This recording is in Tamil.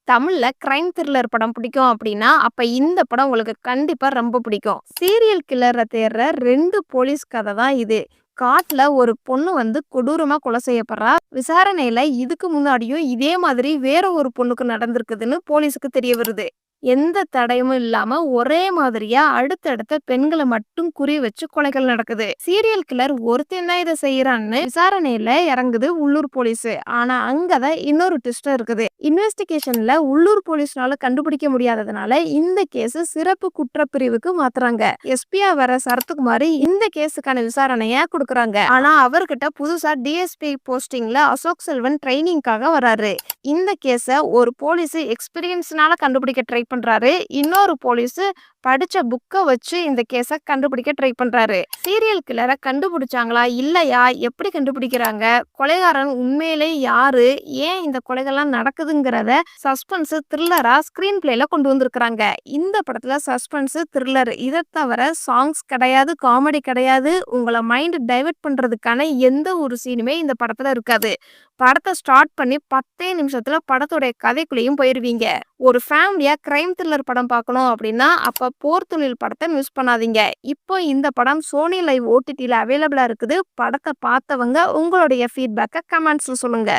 தமிழ்ல கிரைம் த்ரில்லர் படம் பிடிக்கும் அப்படின்னா, அப்ப இந்த படம் உங்களுக்கு கண்டிப்பா ரொம்ப பிடிக்கும். சீரியல் கில்லர தேடுற 2 போலீஸ் கதை தான் இது. காட்டுல ஒரு பொண்ணு கொடூரமா கொலை செய்யப்படுறா. விசாரணையில இதுக்கு முன்னாடியும் இதே மாதிரி வேற ஒரு பொண்ணுக்கு நடந்திருக்குதுன்னு போலீஸுக்கு தெரிய வருது. எந்த தடயமும் இல்லாம ஒரே மாதிரியா அடுத்தடுத்த பெண்கள மட்டும் குறி வச்சு கொலைகள் நடக்குது. சீரியல் கில்லர் ஒருத்தன் தான் இத செய்யறான்னு விசாரணையில இறங்குது உள்ளூர் போலீஸ். ஆனா அங்கதான் இன்னொரு ட்விஸ்ட் இருக்குது. இன்வெஸ்டிகேஷன்ல உள்ளூர் போலீஸ்னால கண்டுபிடிக்க முடியாததுனால இந்த கேஸ் சிறப்பு குற்றப்பிரிவுக்கு மாத்துறாங்க. எஸ்பியா வர சரத்குமார் இந்த கேஸுக்கான விசாரணைய கொடுக்கறாங்க. ஆனா அவர்கிட்ட புதுசா டிஎஸ்பி போஸ்டிங்ல அசோக் செல்வன் ட்ரைனிங்காக வராரு. இந்த கேஸ ஒரு போலீஸ் எக்ஸ்பீரியன்ஸ்னால கண்டுபிடிக்க ட்ரை பண்றாரு. இன்னொரு போலீஸ் படிச்ச புக்க வச்சு இந்த கேஸ கண்டுபிடிக்க ட்ரை பண்றாரு. சீரியல் கில்லரை கண்டுபிடிச்சாங்களா இல்லையா, எப்படி கண்டுபிடிக்கிறாங்க, கொலைகாரன் உண்மையிலே யாரு, ஏன் இந்த கொலைகள்லாம் நடக்குதுங்கிறத சஸ்பென்ஸ் த்ரில்லரா ஸ்கிரீன் பிளேல கொண்டு வந்திருக்காங்க. இந்த படத்துல சஸ்பென்ஸ் த்ரில்லர் இதை தவிர சாங்ஸ் கிடையாது, காமெடி கிடையாது. உங்களை மைண்ட் டைவர்ட் பண்றதுக்கான எந்த ஒரு சீனுமே இந்த படத்துல இருக்காது. படத்தை ஸ்டார்ட் பண்ணி 10 நிமிஷத்துல படத்துடைய கதைக்குள்ளேயும் போயிருவீங்க. ஒரு ஃபேமிலியா கிரைம் த்ரில்லர் படம் பார்க்கணும் அப்படின்னா அப்ப போர் தொழில் படத்தை மிஸ் பண்ணாதீங்க. இப்போ இந்த படம் சோனி லைவ் ஓடிடில அவைலபிளா இருக்குது. படத்தை பார்த்தவங்க உங்களுடைய ஃபீட்பேக்கை கமெண்ட்ஸ்ல சொல்லுங்க.